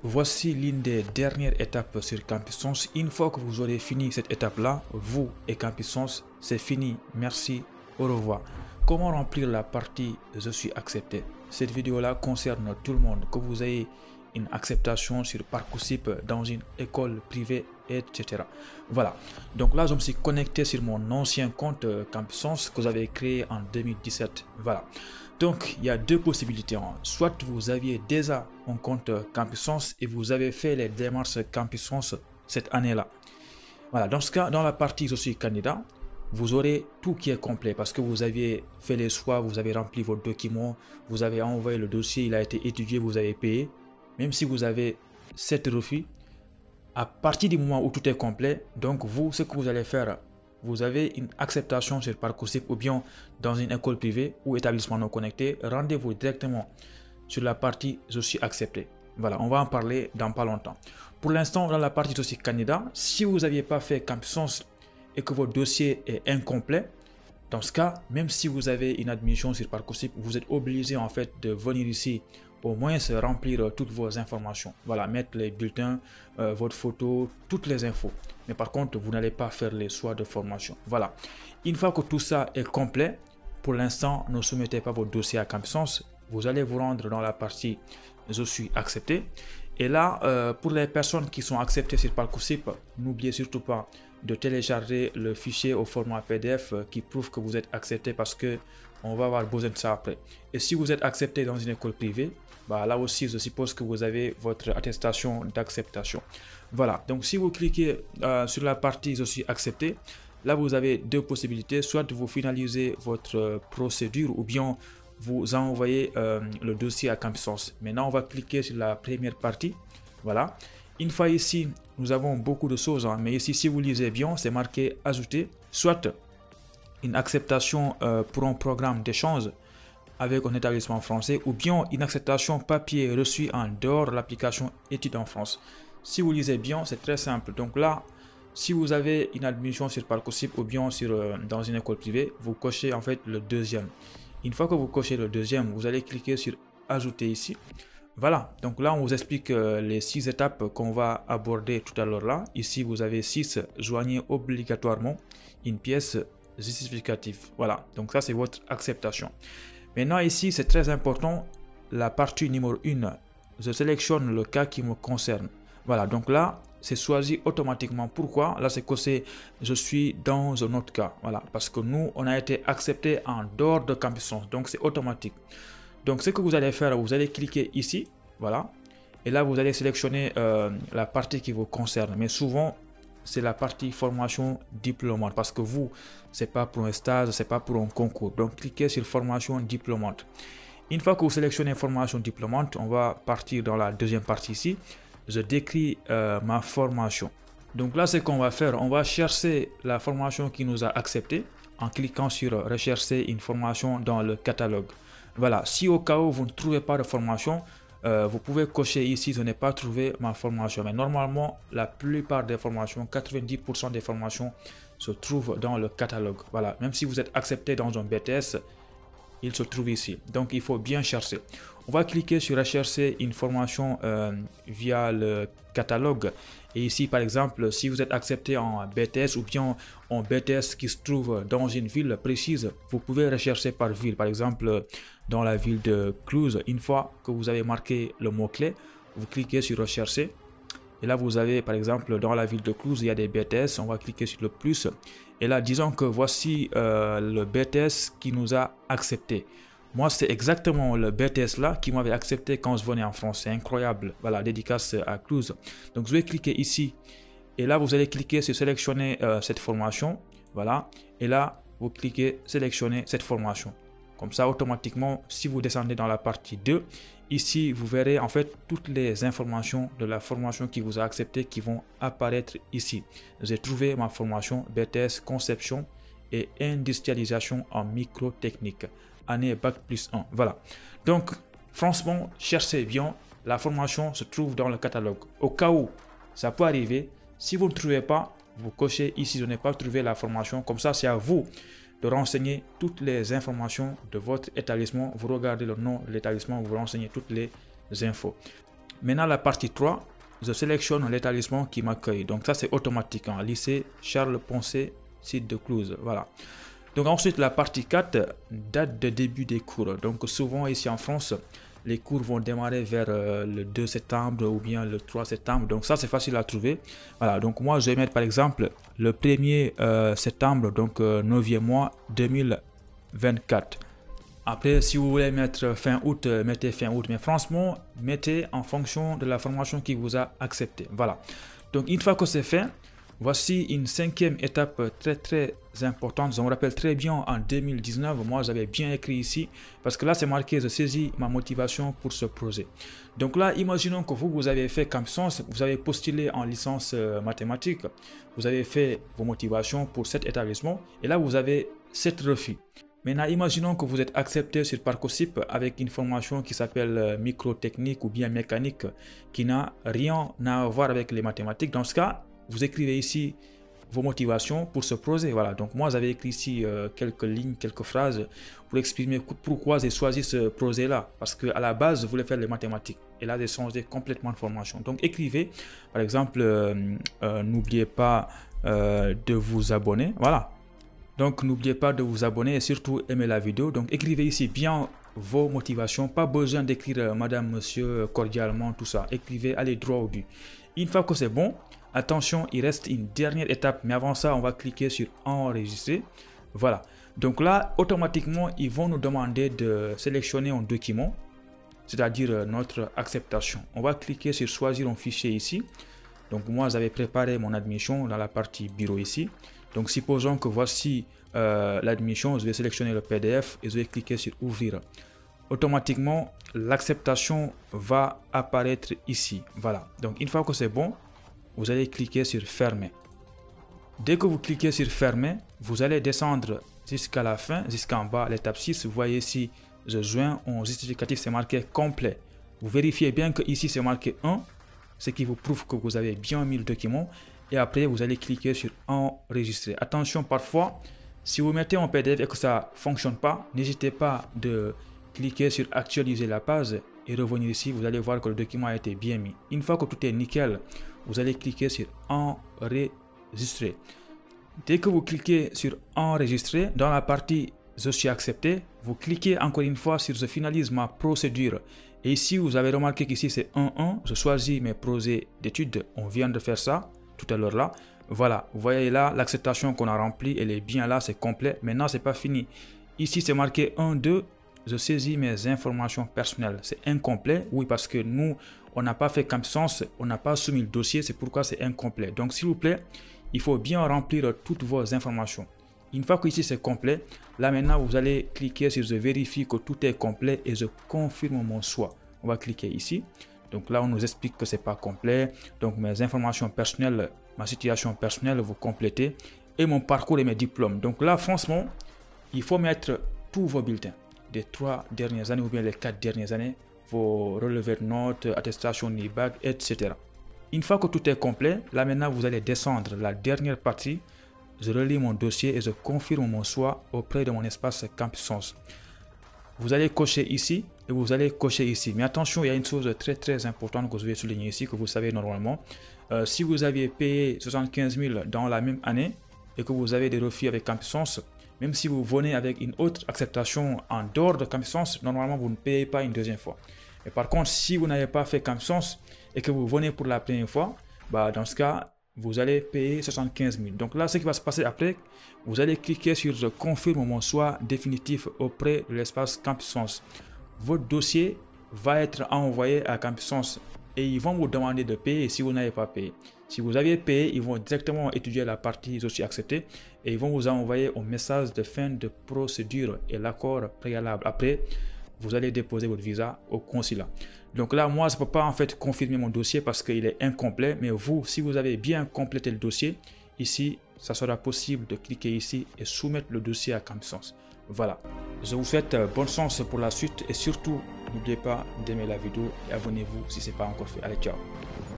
Voici l'une des dernières étapes sur Campussens. Une fois que vous aurez fini cette étape-là, vous et Campussens, c'est fini. Merci, au revoir. Comment remplir la partie « Je suis accepté ». Cette vidéo-là concerne tout le monde, que vous ayez une acceptation sur Parcoursup dans une école privée, etc. Voilà. Donc là, je me suis connecté sur mon ancien compte Campussens que j'avais créé en 2017. Voilà. Donc, il y a deux possibilités. Soit vous aviez déjà un compte Campussens et vous avez fait les démarches Campussens cette année-là. Voilà. Dans ce cas, dans la partie « Je suis candidat », vous aurez tout qui est complet parce que vous aviez fait les choix, vous avez rempli vos documents, vous avez envoyé le dossier, il a été étudié, vous avez payé. Même si vous avez 7 refus, à partir du moment où tout est complet, donc vous, ce que vous allez faire, vous avez une acceptation sur Parcoursup ou bien dans une école privée ou établissement non connecté, rendez-vous directement sur la partie « Je suis accepté ». Voilà, on va en parler dans pas longtemps. Pour l'instant, dans la partie « Je suis candidat », si vous n'aviez pas fait Campussens et que votre dossier est incomplet, dans ce cas, même si vous avez une admission sur Parcoursup, vous êtes obligé en fait de venir ici au moins remplir toutes vos informations. Voilà, mettre les bulletins, votre photo, toutes les infos. Mais par contre, vous n'allez pas faire les choix de formation. Voilà. Une fois que tout ça est complet, pour l'instant, ne soumettez pas votre dossier à Campussens. Vous allez vous rendre dans la partie « Je suis accepté ». Et là, pour les personnes qui sont acceptées sur Parcoursup, n'oubliez surtout pas de télécharger le fichier au format PDF qui prouve que vous êtes accepté parce que on va avoir besoin de ça après. Et si vous êtes accepté dans une école privée, bah là aussi, je suppose que vous avez votre attestation d'acceptation. Voilà, donc si vous cliquez sur la partie « Je suis accepté », là vous avez deux possibilités, soit vous finalisez votre procédure ou bien vous envoyez le dossier à Campussens. Maintenant, on va cliquer sur la première partie. Voilà. Une fois ici, nous avons beaucoup de choses, hein, mais ici, si vous lisez bien, c'est marqué « Ajouter », soit une acceptation pour un programme d'échange avec un établissement français ou bien une acceptation papier reçue en dehors de l'application études en France. Si vous lisez bien, c'est très simple. Donc là, si vous avez une admission sur Parcoursup ou bien dans une école privée, vous cochez en fait le deuxième. Une fois que vous cochez le deuxième, vous allez cliquer sur ajouter ici. Voilà, donc là on vous explique les 6 étapes qu'on va aborder tout à l'heure là. Ici vous avez 6, joignez obligatoirement une pièce justificative. Voilà, donc ça c'est votre acceptation. Maintenant ici c'est très important, la partie numéro 1, je sélectionne le cas qui me concerne. Voilà, donc là c'est choisi automatiquement. Pourquoi? Là c'est que je suis dans un autre cas. Voilà, parce que nous on a été accepté en dehors de Campussens, donc c'est automatique. Donc ce que vous allez faire, vous allez cliquer ici, voilà, et là vous allez sélectionner la partie qui vous concerne. Mais souvent c'est la partie formation diplômante parce que vous, c'est pas pour un stage, c'est pas pour un concours. Donc cliquez sur formation diplômante. Une fois que vous sélectionnez formation diplômante, on va partir dans la deuxième partie ici. Je décris ma formation. Donc là, ce qu'on va faire, on va chercher la formation qui nous a accepté en cliquant sur rechercher une formation dans le catalogue. Voilà, si au cas où vous ne trouvez pas de formation, vous pouvez cocher ici, je n'ai pas trouvé ma formation. Mais normalement, la plupart des formations, 90% des formations se trouvent dans le catalogue. Voilà, même si vous êtes accepté dans un BTS, il se trouve ici. Donc, il faut bien chercher. On va cliquer sur rechercher une formation via le catalogue. Et ici, par exemple, si vous êtes accepté en BTS ou bien en BTS qui se trouve dans une ville précise, vous pouvez rechercher par ville. Par exemple, dans la ville de Cluse, une fois que vous avez marqué le mot-clé, vous cliquez sur rechercher. Et là, vous avez, par exemple, dans la ville de Cluse, il y a des BTS. On va cliquer sur le plus. Et là, disons que voici le BTS qui nous a accepté. Moi, c'est exactement le BTS là qui m'avait accepté quand je venais en France. C'est incroyable. Voilà, dédicace à Cluse. Donc, je vais cliquer ici. Et là, vous allez cliquer sur sélectionner cette formation. Voilà. Et là, vous cliquez sélectionner cette formation. Comme ça, automatiquement, si vous descendez dans la partie 2, ici, vous verrez en fait toutes les informations de la formation qui vous a accepté qui vont apparaître ici. J'ai trouvé ma formation BTS Conception et Industrialisation en microtechnique. Année Bac plus 1. Voilà. Donc, franchement, cherchez bien. La formation se trouve dans le catalogue. Au cas où ça peut arriver, si vous ne trouvez pas, vous cochez ici, je n'ai pas trouvé la formation. Comme ça, c'est à vous de renseigner toutes les informations de votre établissement. Vous regardez le nom de l'établissement, vous renseignez toutes les infos. Maintenant, la partie 3, je sélectionne l'établissement qui m'accueille. Donc ça, c'est automatique. Hein. Lycée Charles Poncet, site de Cluse. Voilà. Donc ensuite, la partie 4, date de début des cours. Donc souvent ici en France, les cours vont démarrer vers le 2 septembre ou bien le 3 septembre. Donc ça, c'est facile à trouver. Voilà, donc moi, je vais mettre par exemple le 1er septembre, donc 9e mois 2024. Après, si vous voulez mettre fin août, mettez fin août. Mais franchement, mettez en fonction de la formation qui vous a accepté. Voilà. Donc une fois que c'est fait, voici une 5e étape très importante. Je me rappelle très bien en 2019, moi j'avais bien écrit ici parce que là c'est marqué je saisis ma motivation pour ce projet. Donc là, imaginons que vous avez fait Campus Sens, vous avez postulé en licence mathématiques, vous avez fait vos motivations pour cet établissement et là vous avez 7 refus. Maintenant, imaginons que vous êtes accepté sur Parcoursup avec une formation qui s'appelle microtechnique ou bien mécanique qui n'a rien à voir avec les mathématiques. Dans ce cas, vous écrivez ici vos motivations pour ce projet. Voilà, donc moi j'avais écrit ici quelques lignes, quelques phrases pour exprimer pourquoi j'ai choisi ce projet-là. Parce qu'à la base, je voulais faire les mathématiques. Et là, j'ai changé complètement de formation. Donc écrivez, par exemple, n'oubliez pas de vous abonner. Voilà. Donc n'oubliez pas de vous abonner et surtout aimer la vidéo. Donc écrivez ici bien vos motivations. Pas besoin d'écrire madame, monsieur, cordialement, tout ça. Écrivez, allez droit au but. Une fois que c'est bon, attention, il reste une dernière étape. Mais avant ça, on va cliquer sur enregistrer. Voilà. Donc là, automatiquement, ils vont nous demander de sélectionner un document, c'est-à-dire notre acceptation. On va cliquer sur choisir un fichier ici. Donc moi, j'avais préparé mon admission dans la partie bureau ici. Donc supposons que voici l'admission, je vais sélectionner le PDF et je vais cliquer sur ouvrir. Automatiquement, l'acceptation va apparaître ici. Voilà. Donc une fois que c'est bon, vous allez cliquer sur fermer. Dès que vous cliquez sur fermer, vous allez descendre jusqu'à la fin, jusqu'en bas, l'étape 6. Vous voyez ici, je joins un justificatif, c'est marqué complet. Vous vérifiez bien que ici c'est marqué 1, ce qui vous prouve que vous avez bien mis le document. Et après, vous allez cliquer sur enregistrer. Attention, parfois, si vous mettez en PDF et que ça ne fonctionne pas, n'hésitez pas de cliquer sur actualiser la page et revenir ici. Vous allez voir que le document a été bien mis. Une fois que tout est nickel, vous allez cliquer sur enregistrer. Dès que vous cliquez sur enregistrer, dans la partie je suis accepté, vous cliquez encore une fois sur je finalise ma procédure. Et ici, vous avez remarqué qu'ici c'est 1.1. Je choisis mes projets d'études. On vient de faire ça tout à l'heure là. Voilà, vous voyez là l'acceptation qu'on a remplie, elle est bien là, c'est complet. Maintenant, c'est pas fini. Ici, c'est marqué 1.2. Je saisis mes informations personnelles. C'est incomplet, oui, parce que nous, on n'a pas fait Campus Sens, on n'a pas soumis le dossier, c'est pourquoi c'est incomplet. Donc, s'il vous plaît, il faut bien remplir toutes vos informations. Une fois que ici c'est complet, là maintenant, vous allez cliquer sur je vérifie que tout est complet et je confirme mon choix. On va cliquer ici. Donc là, on nous explique que c'est pas complet. Donc mes informations personnelles, ma situation personnelle, vous complétez et mon parcours et mes diplômes. Donc là, franchement, il faut mettre tous vos bulletins des 3 dernières années ou bien les 4 dernières années, vos relevés de notes, attestations NIBAC, etc. Une fois que tout est complet, là maintenant, vous allez descendre la dernière partie. Je relis mon dossier et je confirme mon choix auprès de mon espace Campus Sens. Vous allez cocher ici et vous allez cocher ici. Mais attention, il y a une chose très importante que je vais souligner ici, que vous savez normalement. Si vous aviez payé 75 000 dans la même année et que vous avez des refus avec Campus Sens, même si vous venez avec une autre acceptation en dehors de Campus Sens, normalement vous ne payez pas une deuxième fois. Mais par contre, si vous n'avez pas fait Campus Sens et que vous venez pour la première fois, dans ce cas, vous allez payer 75 000. Donc là, ce qui va se passer après, vous allez cliquer sur je confirme mon choix définitif auprès de l'espace Campus Sens. Votre dossier va être envoyé à Campus Sens et ils vont vous demander de payer si vous n'avez pas payé. Si vous avez payé, ils vont directement étudier la partie je suis accepté et ils vont vous envoyer un message de fin de procédure et l'accord préalable. Après, vous allez déposer votre visa au consulat. Donc là, moi, je ne peux pas en fait confirmer mon dossier parce qu'il est incomplet. Mais vous, si vous avez bien complété le dossier, ici, ça sera possible de cliquer ici et soumettre le dossier à Campus Sens. Voilà. Je vous souhaite bonne chance pour la suite et surtout, n'oubliez pas d'aimer la vidéo et abonnez-vous si ce n'est pas encore fait. Allez, ciao.